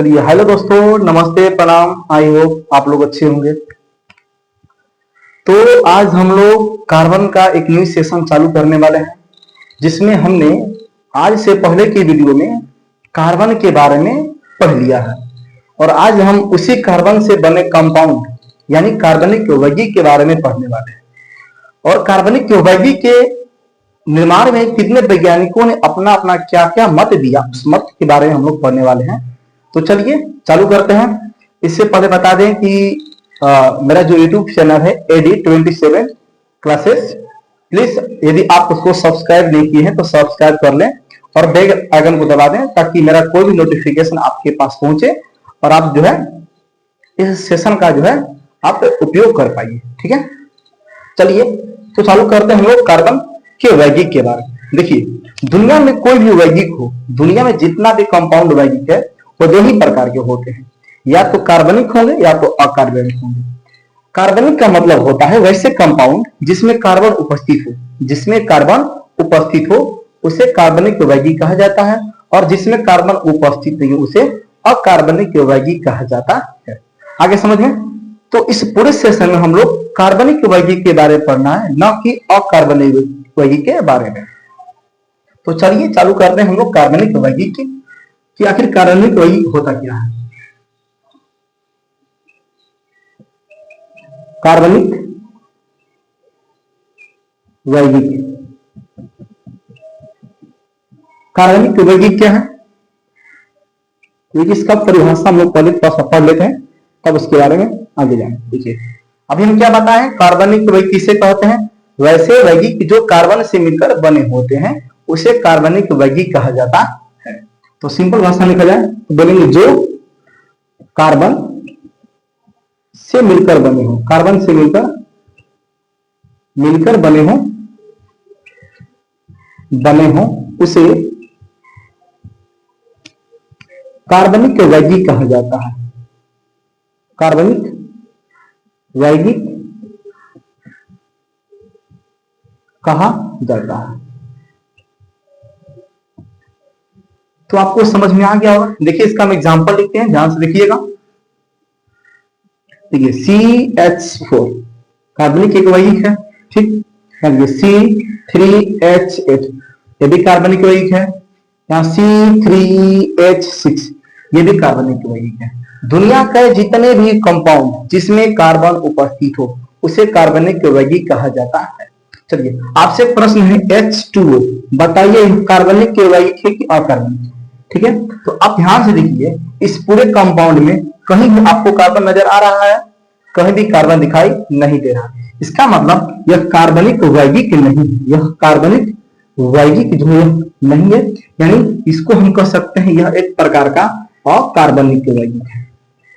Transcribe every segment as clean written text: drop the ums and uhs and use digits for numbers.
चलिए, हेलो दोस्तों, नमस्ते, प्रणाम। आई होप आप लोग अच्छे होंगे। तो आज हम लोग कार्बन का एक न्यू सेशन चालू करने वाले हैं, जिसमें हमने आज से पहले की वीडियो में कार्बन के बारे में पढ़ लिया है। और आज हम उसी कार्बन से बने कंपाउंड यानी कार्बनिक यौगिक के बारे में पढ़ने वाले हैं। और कार्बनिक यौगिक के निर्माण में कितने वैज्ञानिकों ने अपना अपना क्या क्या मत दिया, उस मत के बारे में हम लोग पढ़ने वाले हैं। तो चलिए चालू करते हैं। इससे पहले बता दें कि मेरा जो यूट्यूब चैनल है AD27 क्लासेस, प्लीज यदि आप उसको सब्सक्राइब नहीं किए हैं तो सब्सक्राइब कर लें और बेल आइकन को दबा दें, ताकि मेरा कोई भी नोटिफिकेशन आपके पास पहुंचे और आप जो है इस सेशन का जो है आप उपयोग कर पाइए। ठीक है, चलिए तो चालू करते हैं हम लोग कार्बन के यौगिक के बारे में। देखिए, दुनिया में कोई भी यौगिक हो, दुनिया में जितना भी कंपाउंड यौगिक है वो दो ही प्रकार के होते हैं, या तो कार्बनिक होंगे या तो अकार्बनिक होंगे। कार्बनिक का मतलब होता है वैसे कंपाउंड जिसमें कार्बन उपस्थित हो, जिसमें कार्बन उपस्थित हो उसे कार्बनिक यौगिक कहा जाता है, और जिसमें कार्बन उपस्थित नहीं हो उसे अकार्बनिक यौगिक कहा जाता है। आगे समझ में? तो इस पूरे सेशन में हम लोग कार्बनिक यौगिक के बारे में पढ़ना है, न कि अकार्बनिक यौगिक के बारे में। तो चलिए चालू करते हैं हम लोग कार्बनिक यौगिक कि आखिर कार्बनिक यौगिक होता क्या है। कार्बनिक यौगिक, कार्बनिक यौगिक क्या है, इसका परिभाषा हम लोग पहले थोड़ा सा पढ़ लेते हैं, तब उसके बारे में आगे जाएंगे। देखिए, अभी हम क्या बताएं, कार्बनिक यौगिक किसे कहते हैं? वैसे यौगिक जो कार्बन से मिलकर बने होते हैं उसे कार्बनिक यौगिक कहा जाता है। तो सिंपल भाषा में लिखा जाए तो बोलेंगे जो कार्बन से मिलकर बने हो, कार्बन से मिलकर बने हो उसे कार्बनिक यौगिक कहा जाता है। कार्बनिक यौगिक कहा जाता है। तो आपको समझ में आ गया होगा। देखिए, इसका हम एग्जांपल लिखते हैं, ध्यान से देखिएगा। देखिए, CH4 कार्बनिक एक यौगिक है, ठीक। C3H8 ये भी कार्बनिक यौगिक है। यहाँ C3H6 ये भी कार्बनिक यौगिक है। दुनिया के जितने भी कंपाउंड जिसमें कार्बन उपस्थित हो उसे कार्बनिक यौगिक कहा जाता है। चलिए, आपसे प्रश्न है H2O, बताइए कार्बनिक यौगिक है कि अकार्बनिक? ठीक है, तो आप ध्यान से देखिए, इस पूरे कंपाउंड में कहीं भी आपको कार्बन नजर आ रहा है? कहीं भी कार्बन दिखाई नहीं दे रहा। इसका मतलब यह कार्बनिक यौगिक नहीं है, यह कार्बनिक यौगिक जो है नहीं है, यानी इसको हम कह सकते हैं यह एक प्रकार का अकार्बनिक यौगिक है।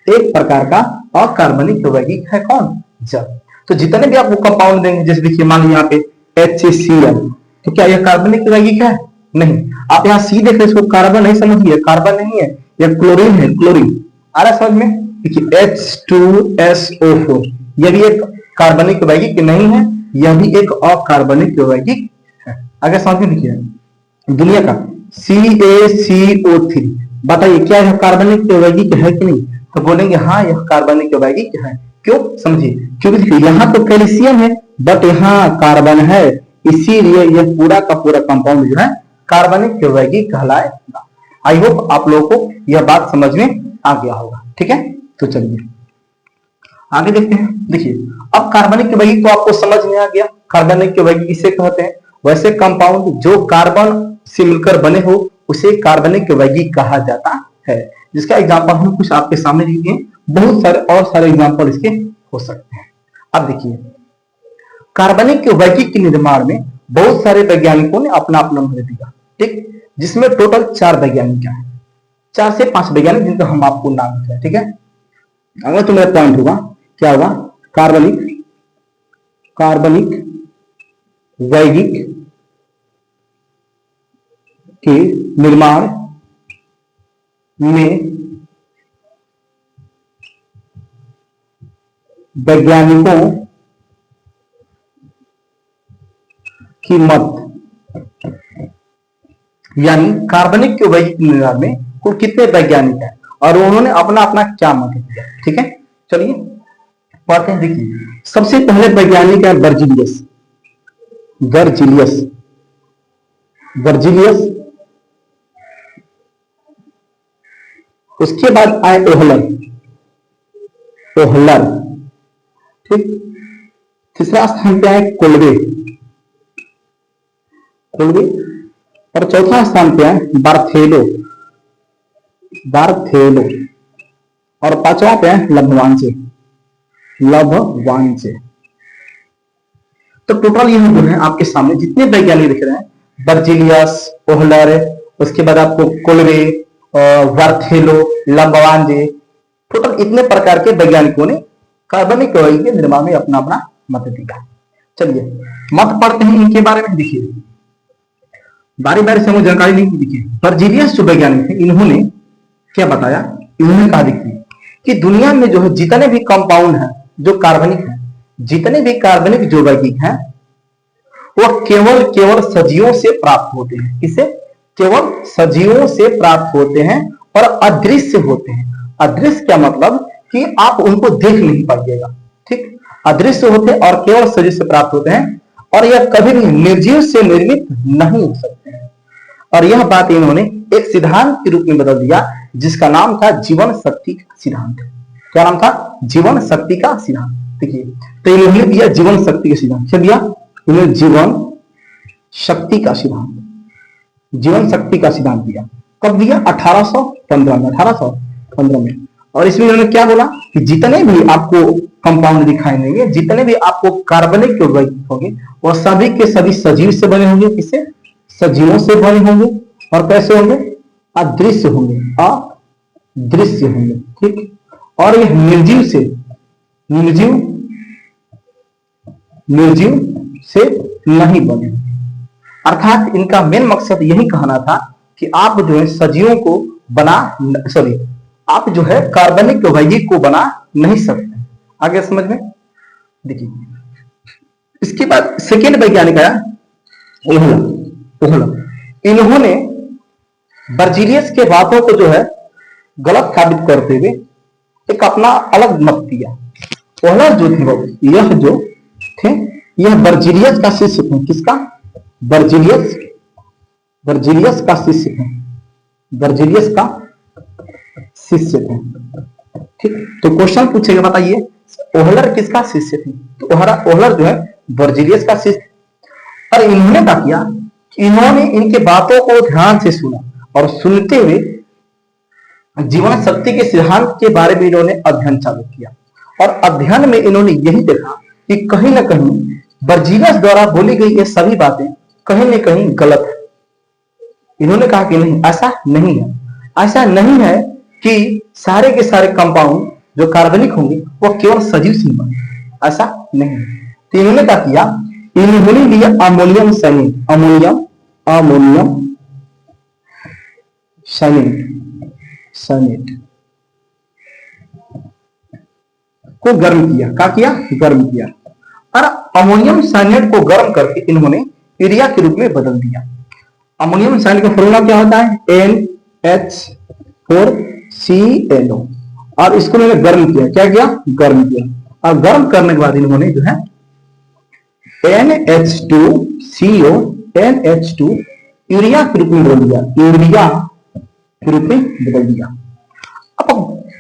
एक प्रकार का अकार्बनिक यौगिक है कौन? जल। तो जितने भी आपको कंपाउंड देंगे, जैसे देखिए मान लीजिए यहाँ पे HCl, तो क्या यह कार्बनिक यौगिक है? नहीं। आप यहाँ C देख रहे हैं, इसको कार्बन नहीं समझिए, कार्बन नहीं है, यह क्लोरीन है, क्लोरीन। आ रहा समझ में? देखिए H2SO4 यह भी एक कार्बनिक यौगिक नहीं है, यह भी एक अकार्बनिक यौगिक है। आगे समझ में देखिए, दुनिया का CaCO3, बताइए क्या यह कार्बनिक यौगिक है कि नहीं? तो बोलेंगे हाँ, यह कार्बनिक यौगिक है। क्यों? समझिए, क्योंकि देखिए यहाँ तो कैल्शियम है बट यहाँ कार्बन है, इसीलिए यह पूरा का पूरा कंपाउंड जो है कार्बनिक यौगिक कहलाएगा। आई होप आप लोगों को यह बात समझ में आ गया होगा। ठीक है, तो चलिए आगे देखते हैं। देखिए, अब कार्बनिक यौगिक तो आपको समझ में आ गया, कार्बनिक यौगिक किसे कहते हैं? वैसे कंपाउंड जो कार्बन से मिलकर बने हो उसे कार्बनिक यौगिक कहा जाता है। जिसका एग्जांपल हम कुछ आपके सामने लिख दिए, बहुत सारे और सारे एग्जांपल इसके हो सकते हैं। अब देखिए, कार्बनिक यौगिक के निर्माण में बहुत सारे वैज्ञानिकों ने अपना अपना मत दिया, ठीक, जिसमें टोटल 4 वैज्ञानिक हैं, 4 से 5 वैज्ञानिक जिनका हम आपको नाम बताएं। ठीक है, अगला तो मेरा पॉइंट होगा, क्या होगा? कार्बनिक यौगिक के निर्माण में वैज्ञानिकों की मत, यानी कार्बनिक यौगिक निर्माण में कुल कितने वैज्ञानिक हैं और उन्होंने अपना अपना क्या मत दिया। ठीक है, चलिए पढ़ते हैं। देखिए, सबसे पहले वैज्ञानिक है वर्जिलियस। वर्जिलियस वर्जिलियस उसके बाद आए ओहलर। ओहलर, ठीक। तीसरा स्थान पे आए कोल्बे। कोल्बे। और चौथा स्थान पे आए बार्थेलो। बार्थेलो। और पांचवा पे आए लभवांचे। लभवांचे। तो टोटल ये जो है आपके सामने जितने वैज्ञानिक दिख रहे हैं, बर्जिलियस, ओहलर, उसके बाद आपको कोल्बे, बार्थेलो, लभवांजे, टोटल इतने प्रकार के वैज्ञानिकों ने कार्बनिक यौगिक के निर्माण में अपना अपना मत दिया। चलिए मत पढ़ते हैं इनके बारे में। देखिए, बारी बारी से हमें जानकारी नहीं। देखिए, बर्जिलियस जो वैज्ञानिक थे, इन्होंने क्या बताया, इन्होंने कहा देखिए कि दुनिया में जो है जितने भी कंपाउंड है जो कार्बनिक है, जितने भी कार्बनिक जो यौगिक हैं, वो केवल सजीवों से प्राप्त होते हैं। किसे? केवल सजीवों से प्राप्त होते हैं और अदृश्य होते हैं। अदृश्य क्या मतलब कि आप उनको देख नहीं पाइएगा। ठीक, अदृश्य होते हैं और केवल सजीव से प्राप्त होते हैं, और यह कभी भी निर्जीव से निर्मित नहीं हो सकते हैं। और यह बात इन्होंने एक सिद्धांत के रूप में बदल दिया, जिसका नाम था जीवन शक्ति का सिद्धांत। क्या नाम था? जीवन शक्ति का सिद्धांत। देखिए, तो इन्होंने दिया जीवन शक्ति का सिद्धांत। क्या दिया? इन्होंने जीवन शक्ति का सिद्धांत, जीवन शक्ति का सिद्धांत दिया। कब दिया? 1815 में। 1815 में। और इसमें इन्होंने क्या बोला कि जितने भी आपको कंपाउंड दिखाई देंगे, जितने भी आपको कार्बनिक यौगिक होंगे, वो सभी के सभी सजीव से बने होंगे। किससे? सजीवों से बने होंगे। और कैसे होंगे? अदृश्य होंगे। अदृश्य होंगे। ठीक। और यह निर्जीव से नहीं बने। अर्थात इनका मेन मकसद यही कहना था कि आप जो है सजीवों को आप जो है कार्बनिक यौगिक को बना नहीं सकते। आगे समझ में। देखिए, इसके बाद सेकेंड वैज्ञानिक आया ओहलर। इन्होंने बर्जिलियस के बातों को जो है गलत साबित करते हुए एक अपना अलग मत दिया। ओहलर जो थे, यह जो थे, यह बर्जिलियस का शिष्य थे। किसका? बर्जिलियस का शिष्य थे। बर्जिलियस का शिष्य थे। ठीक। तो क्वेश्चन पूछेगा, बताइए ओहलर किसका शिष्य थे? तो ओहलर जो है बर्जिलियस का शिष्य। और इन्होंने क्या किया? इन्होंने इनके बातों को ध्यान से सुना और सुनते हुए जीवन शक्ति के सिद्धांत के बारे में इन्होंने अध्ययन चालू किया। और अध्ययन में इन्होंने यही देखा कि कहीं ना कहीं बर्जिलियस द्वारा बोली गई ये सभी बातें कहीं ना कहीं गलत है। इन्होंने कहा कि नहीं, ऐसा नहीं है। ऐसा नहीं है कि सारे के सारे कंपाउंड जो कार्बनिक होंगे वो केवल सजीव से बने, ऐसा नहीं है। तो इन्होंने क्या किया? इन्होंने लिया अमोनियम साइनेट। अमोनियम साइनेट को गर्म किया। क्या किया? गर्म किया। और अमोनियम साइनेट को गर्म करके इन्होंने यूरिया के रूप में बदल दिया। अमोनियम साइनेट का फॉर्मूला क्या होता है? NH4CnO। और इसको मैंने गर्म किया। क्या किया? गर्म किया। और गर्म करने के बाद इन्होंने जो है NH2CO NH2 यूरिया के रूप में बदल दिया। यूरिया के रूप में बदल दिया।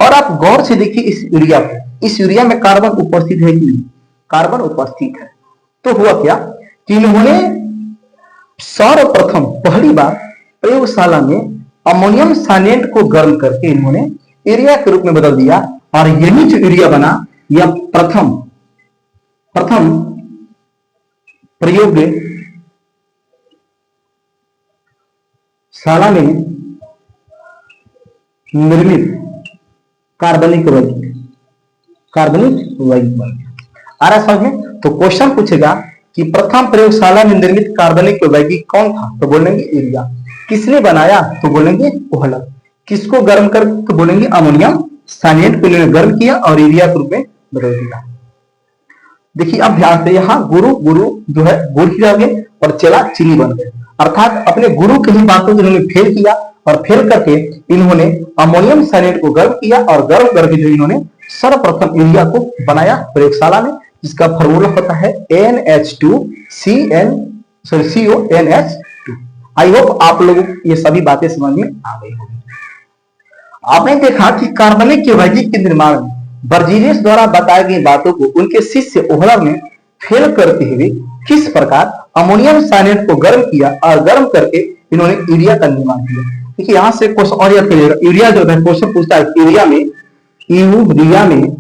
और आप गौर से देखिए इस यूरिया को। इस यूरिया में कार्बन उपस्थित है कि नहीं? कार्बन उपस्थित है। तो हुआ क्या कि इन्होंने सर्वप्रथम पहली बार प्रयोगशाला में अमोनियम साइनेट को गर्म करके इन्होंने यूरिया के रूप में बदल दिया। और यही जो यूरिया बना, यह प्रथम प्रयोगशाला में निर्मित कार्बनिक यौगिक बन गया। आ रहा समझ में? तो क्वेश्चन पूछेगा कि प्रथम प्रयोगशाला में निर्मित कार्बनिक यौगिक कौन था? तो बोलेंगे यूरिया। किसने बनाया? तो बोलेंगे ओहलर। किसको गर्म कर? तो बोलेंगे अमोनियम साइनेट को इन्होंने गर्म किया और यूरिया के रूप में बदल दिया। देखिए अब ध्यान से, यहाँ गुरु जो है गुड़ ही रह गए और चेला चीनी बन गए। अर्थात अपने गुरु की ही बातों को इन्होंने फेल किया और फेल करके इन्होंने अमोनियम साइनेट को गर्म किया और गर्म करके जो इन्होंने सर्वप्रथम यूरिया को बनाया प्रयोगशाला में, जिसका फॉर्मूला होता है CONH2। आई होप आप लोगों को ये सभी बातें समझ में आ गई होगी। आपने देखा कि कार्बनिक यौगिक के निर्माण में बर्जीलियस द्वारा बताई गई बातों को उनके शिष्य ओहलर ने फेल करते हुए किस प्रकार अमोनियम साइनेट को गर्म किया और गर्म करके इन्होंने यूरिया का निर्माण किया। देखिए यहां से क्वेश्चन और याद करिएगा, यूरिया जो है क्वेश्चन पूछता है यूरिया में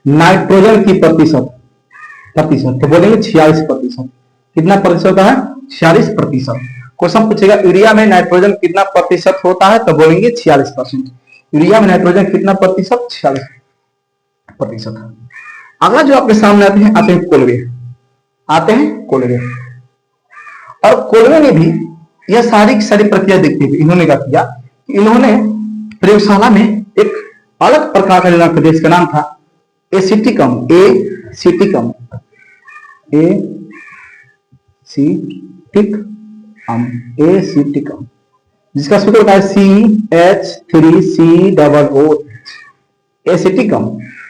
नाइट्रोजन की प्रतिशत तो बोलेंगे 46%। कितना प्रतिशत होता है? 46%। क्वेश्चन पूछेगा यूरिया में नाइट्रोजन कितना प्रतिशत होता है, तो बोलेंगे 46%। यूरिया में नाइट्रोजन कितना प्रतिशत? 46%। अगला जो आपके सामने आते हैं कोलवे। और कोलवे ने भी यह सारी प्रक्रिया देखते हुए इन्होंने क्या किया कि इन्होंने प्रयोगशाला में एक अलग प्रकार का निर्माण किया जिसका नाम था एसिटिकम, जिसका सूत्र होता है CH3COOH, एसिटिकम।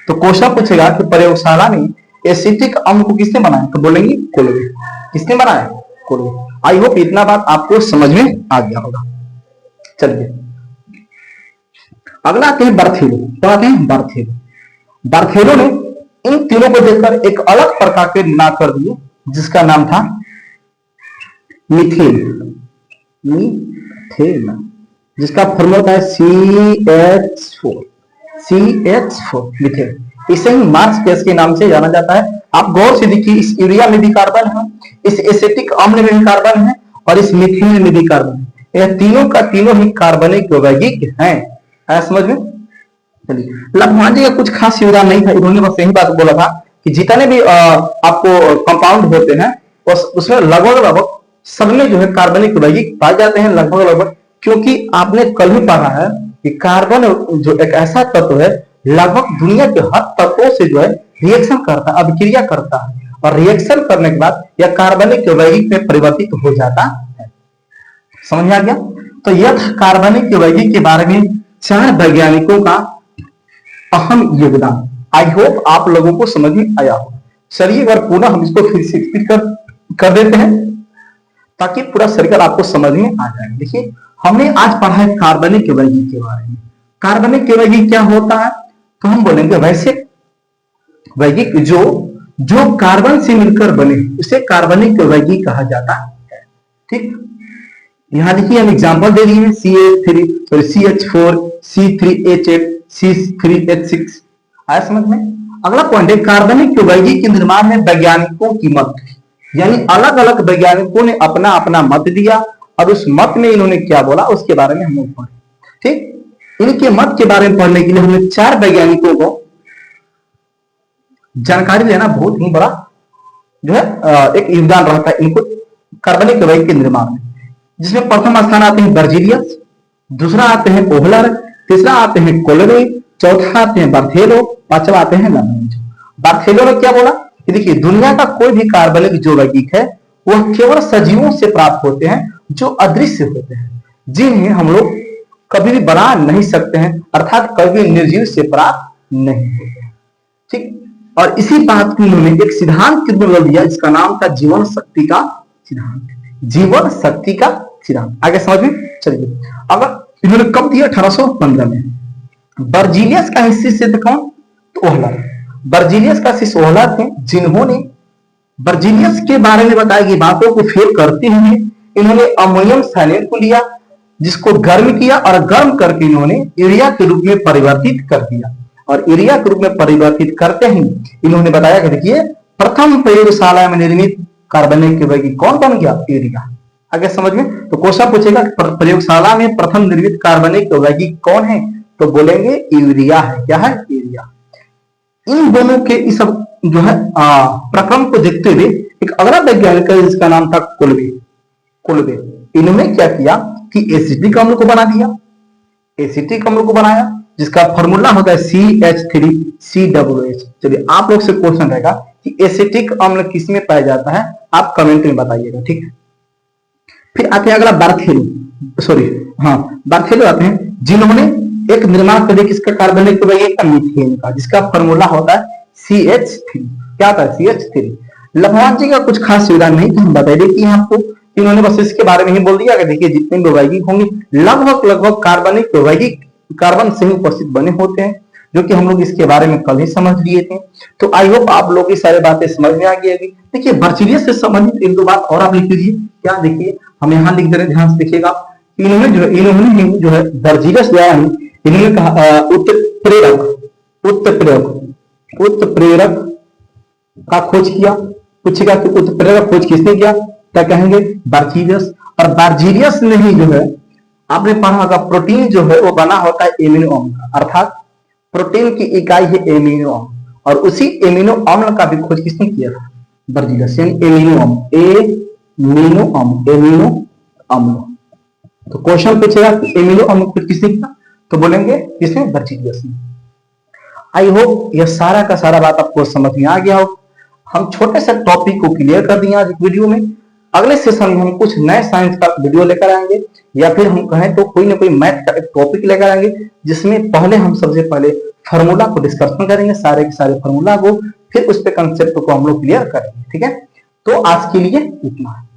तो क्वेश्चन पूछेगा कि प्रयोगशाला में एसिटिक अम्ल को किसने बनाया, तो बोलेंगे कोलवे। किसने बनाया? कोलवे। आई होप इतना बात आपको समझ में आ गया होगा। चलिए अगला आते हैं बर्थेलो। तो आते हैं बर्थेलो ने इन तीनों को देखकर एक अलग प्रकार के निर्माण कर दिए जिसका नाम था मीथेन, जिसका फॉर्मूला होता है CH4 मीथेन। इसे ही मार्स गैस के नाम से जाना जाता है। आप गौर से देखिए, इस यूरिया में भी कार्बन है, इस एसिटिक अम्ल में भी कार्बन है और इस मीथेन में भी कार्बन है। यह तीनों का तीनों ही कार्बनिक यौगिक हैं। आया समझ में? चलिए लग्मांजी का कुछ खास योगदान नहीं था, इन्होंने बस यही बात बोला था कि जितने भी आपको कंपाउंड होते हैं उसमें लगभग सब में जो है कार्बनिक यौगिक पाए जाते हैं, लगभग। क्योंकि आपने कल ही पढ़ा है कि कार्बन जो एक ऐसा तत्व है लगभग दुनिया के हर तत्वों से जो है रिएक्शन करता है, अभिक्रिया करता है, और रिएक्शन करने के बाद यह कार्बनिक यौगिक में परिवर्तित हो जाता है। समझ में आ गया? तो यह कार्बनिक यौगिक के बारे में 4 वैज्ञानिकों का अहम योगदान। आई होप आप लोगों को समझ में आया हो। चलिए एक बार पुनः हम इसको फिर से रिपीट कर देते हैं ताकि पूरा सर्कल आपको समझ में आ जाए। देखिए हमने आज पढ़ा है कार्बनिक यौगिक के बारे में। कार्बनिक यौगिक क्या होता है, तो हम बोलेंगे वैसे यौगिक जो कार्बन से मिलकर बने उसे कार्बनिक यौगिक कहा जाता है। ठीक, यहां देखिए हम एग्जांपल दे दिए CH4, C3H8, C3H6। आया समझ में? अगला पॉइंट है कार्बनिक यौगिक के निर्माण में वैज्ञानिकों की मत, यानी अलग अलग वैज्ञानिकों ने अपना अपना मत दिया और उस मत में इन्होंने क्या बोला उसके बारे में हम लोग पढ़े। ठीक, इनके मत के बारे में पढ़ने के लिए हमने 4 वैज्ञानिकों को जानकारी लेना बहुत ही बड़ा जो है एक योगदान रहता है इनको कार्बनिक यौगिक के निर्माण में, जिसमें प्रथम स्थान आते हैं बर्जीलियस, दूसरा आते हैं ओहलर, तीसरा आते हैं कोलवे, चौथा आते हैं बर्थेलो, पांचवा आते हैं लग्रांज। बर्थेलो ने क्या बोला कि देखिए दुनिया का कोई भी कार्बनिक जो यौगिक है वह केवल सजीवों से प्राप्त होते हैं जो अदृश्य होते हैं, जिन्हें हम लोग कभी भी बना नहीं सकते हैं, अर्थात कभी निर्जीव से प्राप्त नहीं होते हैं। ठीक, और इसी बात को उन्होंने एक सिद्धांत के रूप में दिया जिसका नाम था जीवन शक्ति का सिद्धांत। आगे समझ में? चलिए अगर इन्होंने कब दिया? 1815 में। बर्जीलियस का शिष्य कौन? तो ओहलर। बर्जीलियस का शिष्य ओहलर थे, जिन्होंने बर्जीलियस के बारे में बताई गई बातों को फेल करते हुए इन्होंने अमोनियम साइनेट को लिया, जिसको गर्म किया और गर्म करके इन्होंने यूरिया के रूप में परिवर्तित कर दिया। और यूरिया के रूप में परिवर्तित करते ही इन्होंने बताया कि देखिए प्रथम प्रयोगशाला में निर्मित कार्बनिक यौगिक कौन बन गया? यूरिया। आगे समझ में? तो क्वेश्चन पूछेगा प्रयोगशाला में प्रथम निर्मित कार्बनिक यौगिक कौन है, तो बोलेंगे यूरिया है। क्या है? यूरिया। इन दोनों के इस जो है प्रक्रम को देखते हुए एक अगला वैज्ञानिक है जिसका नाम था कोलवे। इन्होंने क्या किया कि एसिटिक अम्ल को बना दिया, एसिटिक अम्ल को बनाया जिसका फॉर्मूला होता है CH3COOH। चलिए आप लोग से क्वेश्चन रहेगा कि एसिटिक अम्ल किसमें पाया जाता है, आप कमेंट में बताइएगा। ठीक है, फिर आते हैं अगला बार्थेलो, सॉरी हाँ बार्थेलो आते हैं, जिन्होंने एक निर्माण कर दिया किसका, कार्बनिक यौगिक का, मीथेन का, जिसका फॉर्मूला होता है CH3। क्या होता है, CH3। लभवान जी का कुछ खास योगदान नहीं था, हम बता दें कि आपको, इन्होंने बस इसके बारे में ही बोल दिया कि देखिए जितने भी यौगिक होंगे लगभग कार्बनिक यौगिक कार्बन से ही उपस्थित बने होते हैं, जो कि हम लोग इसके बारे में कल ही समझ लिए थे। तो आई होप आप लोग की सारी बातें समझ में आ गई होगी। देखिए बर्जीलियस से संबंधित एक दो बात और आप लिख लीजिए। क्या, देखिए हम यहाँ लिख दे रहे हैं, ध्यान से देखिएगा। इन्होंने जो है बर्जीलियस द्वारा इन्होंने कहा उत्प्रेरक का खोज किया। पूछेगा कि उत्प्रेरक खोज किसने किया, क्या कहेंगे, बर्जीलियस। और बर्जीलियस ने ही जो है आपने पढ़ा होगा प्रोटीन जो है वो बना होता है एमिनो अम्ल का, अर्थात प्रोटीन की इकाई है एमिनो अम्ल, और उसी एमिनो अम्ल का भी खोज किसने किया था, बर्जीलियस। एमिनो अम्ल। तो क्वेश्चन पूछेगा कि एमिनो अम्ल खोज किसने किया, तो बोलेंगे किसने, बर्जीलियस ने। आई होप यह सारा का सारा बात आपको समझ में आ गया हो। हम छोटे से टॉपिक को क्लियर कर दिए आज वीडियो में। अगले सेशन में हम कुछ नए साइंस का वीडियो लेकर आएंगे, या फिर हम कहें तो कोई ना कोई मैथ का एक टॉपिक लेकर आएंगे, जिसमें पहले हम सबसे पहले फार्मूला को डिस्कशन करेंगे, सारे के सारे फार्मूला को, फिर उस पे कंसेप्ट को हम लोग क्लियर करेंगे। ठीक है, तो आज के लिए इतना है।